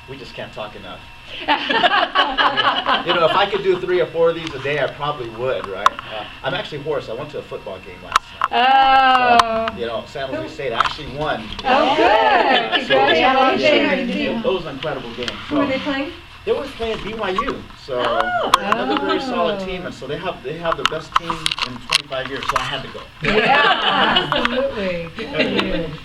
we just can't talk enough. If I could do 3 or 4 of these a day, I probably would, right? I'm actually hoarse. I went to a football game last night. Oh. So, San Jose State actually won. Oh, good. Congratulations. It was an incredible game. Who were they playing? They were playing BYU, so another very solid team, and so they have the best team in 25 years. So I had to go. Yeah, absolutely.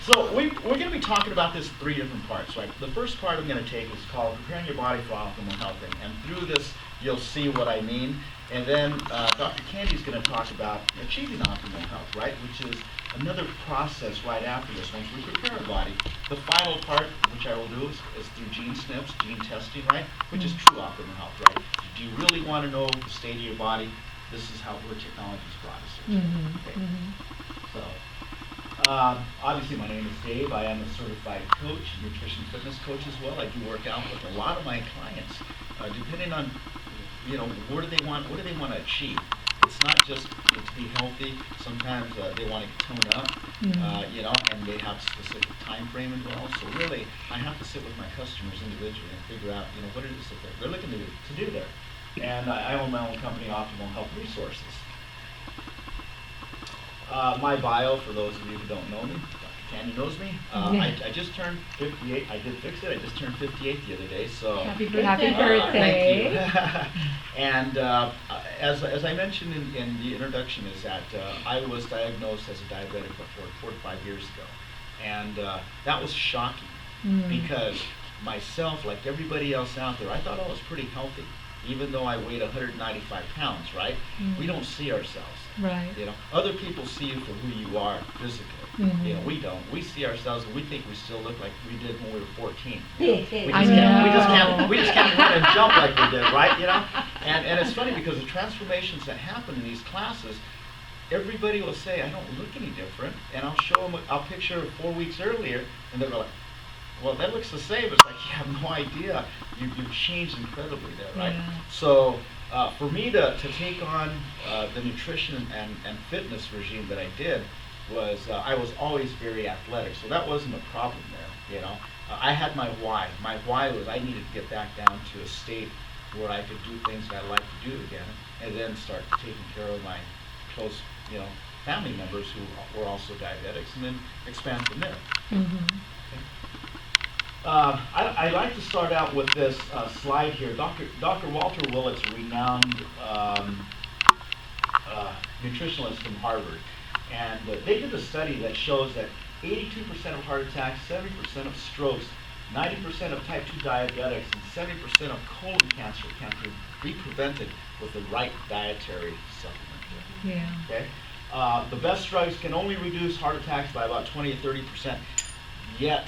So we're going to be talking about this in 3 different parts, right? The first part I'm going to take is called preparing your body for optimal health, and through this you'll see what I mean. And then Dr. Candy's going to talk about achieving optimal health, right? Which is another process right after this. Once we prepare our body, the final part, which I will do, is through gene snips, gene testing, right? Which is true optimal health, right? Do you really want to know the state of your body? This is where technology's brought us here. Okay. So, obviously my name is Dave. I am a certified coach, nutrition fitness coach as well. I do work out with a lot of my clients, depending on, what do they want to achieve. It's not just to be healthy. Sometimes they want to tone up, and they have a specific time frame involved. So really, I have to sit with my customers individually and figure out, what it is that they're looking to do there. And I own my own company, Optimal Health Resources. My bio, for those of you who don't know me, Dr. Candy knows me. I just turned 58. I did fix it. I just turned 58 the other day. So Happy birthday. Thank you. And as I mentioned in the introduction, is that I was diagnosed as a diabetic before 4 to 5 years ago, and that was shocking because myself, like everybody else out there, I thought I was pretty healthy, even though I weighed 195 pounds. Right? We don't see ourselves. Right. Other people see you for who you are physically. We don't. We see ourselves and we think we still look like we did when we were 14. We just can't run and jump like we did, right? And it's funny because the transformations that happen in these classes, everybody will say, I don't look any different, and I'll show them a picture 4 weeks earlier, and they'll go like, well, that looks the same. It's like, you have no idea. You've changed incredibly there, right? Yeah. So for me to take on the nutrition and fitness regime that I did, was I was always very athletic, so that wasn't a problem there. I had my why. My why was I needed to get back down to a state where I could do things that I like to do again, and then start taking care of my close, family members who were also diabetics, and then expand from there. Okay. I like to start out with this slide here. Dr. Walter Willett's a renowned nutritionalist from Harvard. And they did a study that shows that 82% of heart attacks, 70% of strokes, 90% of type 2 diabetics, and 70% of colon cancer can be prevented with the right dietary supplement. Yeah. Okay. The best drugs can only reduce heart attacks by about 20 to 30%. Yet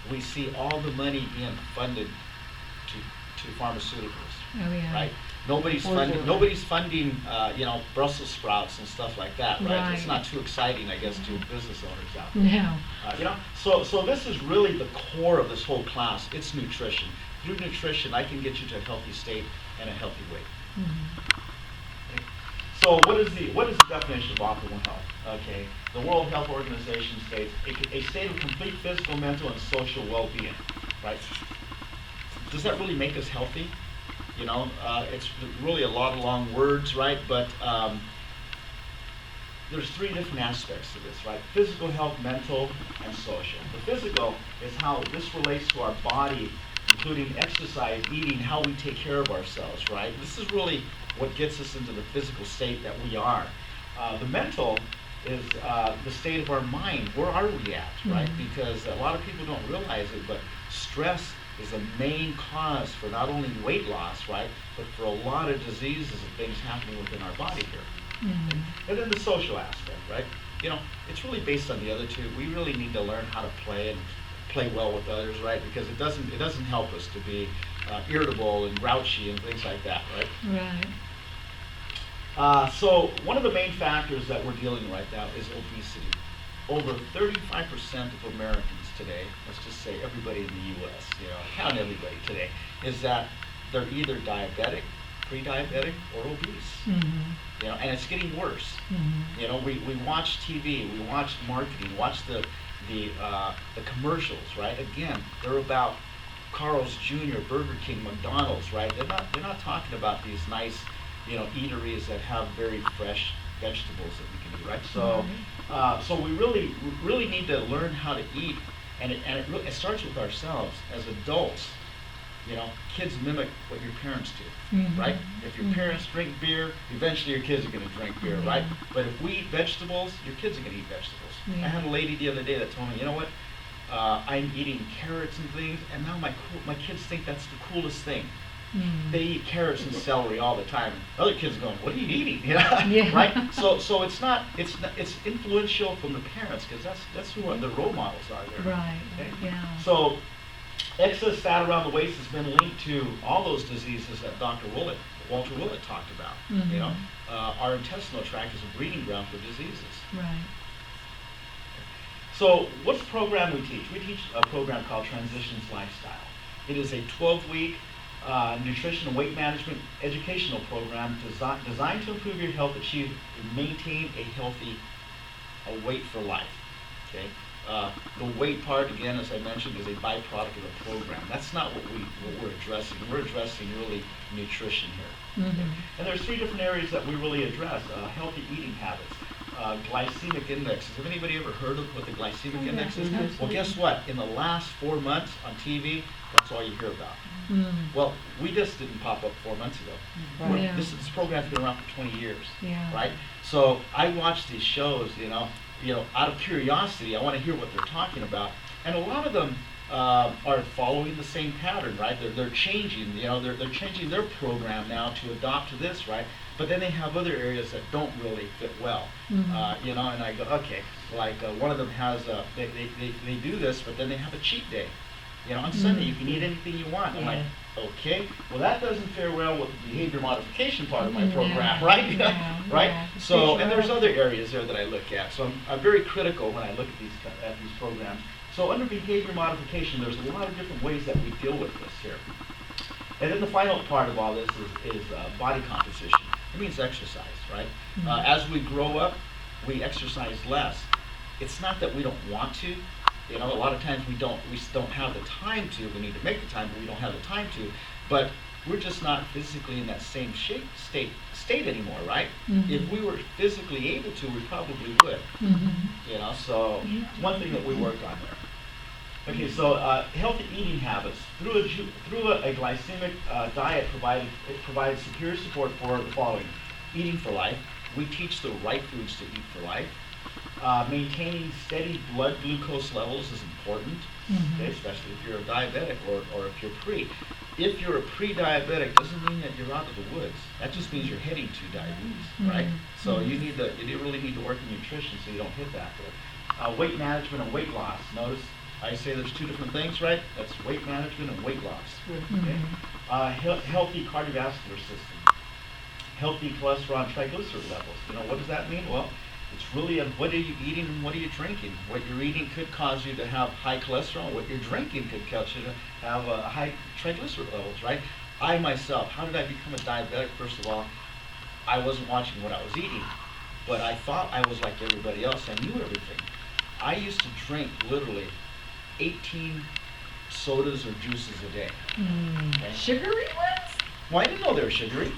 we see all the money being funded to pharmaceuticals. Oh yeah. Right. Nobody's funding, Brussels sprouts and stuff like that, right? It's not too exciting, I guess, to business owners out there. No. So this is really the core of this whole class. It's nutrition. Through nutrition, I can get you to a healthy state and a healthy weight. Okay. So what is the definition of optimal health? Okay. The World Health Organization states a state of complete physical, mental, and social well-being. Right? Does that really make us healthy? It's really a lot of long words, right? But there's 3 different aspects to this, right? Physical health, mental, and social. The physical is how this relates to our body, including exercise, eating, how we take care of ourselves, right? This is really what gets us into the physical state that we are. The mental is the state of our mind. Where are we at, right? Because a lot of people don't realize it, but stress is the main cause for not only weight loss, right, but for a lot of diseases and things happening within our body here. And then the social aspect, right? It's really based on the other 2. We really need to learn how to play well with others, right? Because it doesn't help us to be irritable and grouchy and things like that, right? Right. So one of the main factors that we're dealing with right now is obesity. Over 35% of Americans today, let's just say everybody in the U.S., count everybody today, is that they're either diabetic, pre-diabetic, or obese. And it's getting worse. We watch TV, we watch marketing, watch the commercials, right? Again, they're about Carl's Jr., Burger King, McDonald's, right? They're not talking about these nice, eateries that have very fresh vegetables that we can eat, right? So, so we really need to learn how to eat, and it starts with ourselves as adults. Kids mimic what your parents do, right? If your parents drink beer, eventually your kids are going to drink beer, right? But if we eat vegetables, your kids are going to eat vegetables. I had a lady the other day that told me, you know what? I'm eating carrots and things, and now my kids think that's the coolest thing. They eat carrots and celery all the time. Other kids are going, what are you eating? Right? So it's influential from the parents, because that's who the role models are there. Right. Okay? Yeah. So excess fat around the waist has been linked to all those diseases that Walter Willett talked about. Our intestinal tract is a breeding ground for diseases. Right. So what's the program we teach? We teach a program called Transitions Lifestyle. It is a 12-week nutrition and weight management educational program designed to improve your health, achieve, and maintain a healthy weight for life. Okay. The weight part, again, as I mentioned, is a byproduct of the program. That's not what we're addressing. We're addressing really nutrition here. And there's 3 different areas that we really address: healthy eating habits, glycemic indexes. Have anybody ever heard of what the glycemic index is? Well, guess what? In the last 4 months on TV, that's all you hear about. Well, we just didn't pop up 4 months ago. This program's been around for 20 years, right? So I watch these shows, out of curiosity. I want to hear what they're talking about, and a lot of them are following the same pattern, right? They're changing, they're changing their program now to adopt to this, right? But then they have other areas that don't really fit well, and I go, okay, like one of them has, they do this, but then they have a cheat day. On Sunday you can eat anything you want. I'm like, okay, well that doesn't fare well with the behavior modification part of my program, right? Right? So, and there's other areas there that I look at. So I'm very critical when I look at these programs. So under behavior modification, there's a lot of different ways that we deal with this here. And then the final part of all this is body composition. It means exercise, right? As we grow up, we exercise less. It's not that we don't want to. A lot of times we don't have the time to. We need to make the time, but we don't have the time to. But we're just not physically in that same state anymore, right? If we were physically able to, we probably would. So one thing that we work on there. Okay, so healthy eating habits through a glycemic diet provides superior support for the following: eating for life. We teach the right foods to eat for life. Maintaining steady blood glucose levels is important, okay, especially if you're a diabetic or if you're pre. If you're a pre-diabetic, doesn't mean that you're out of the woods. That just means you're heading to diabetes, right? So you really need to work in nutrition so you don't hit that there. Weight management and weight loss. Notice I say there's 2 different things, right? That's weight management and weight loss. Okay? Healthy cardiovascular system. Healthy cholesterol and triglyceride levels. What does that mean? Well, it's really what are you eating and what are you drinking. What you're eating could cause you to have high cholesterol. What you're drinking could cause you to have high triglyceride levels, right? I myself, how did I become a diabetic? First of all, I wasn't watching what I was eating, but I thought I was like everybody else. I knew everything. I used to drink literally 18 sodas or juices a day. Okay? Sugary ones? Well, I didn't know they were sugary,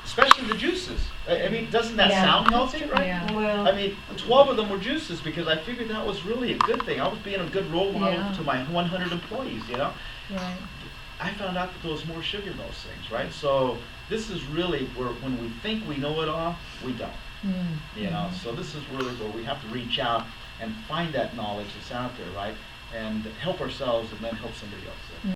especially the juices. I mean, doesn't that sound healthy, right? Yeah. Well, I mean, 12 of them were juices because I figured that was really a good thing. I was being a good role model to my 100 employees, Right. I found out that there was more sugar in those things, right? So this is really where when we think we know it all, we don't. So this is really where we have to reach out and find that knowledge that's out there, right? And help ourselves and then help somebody else.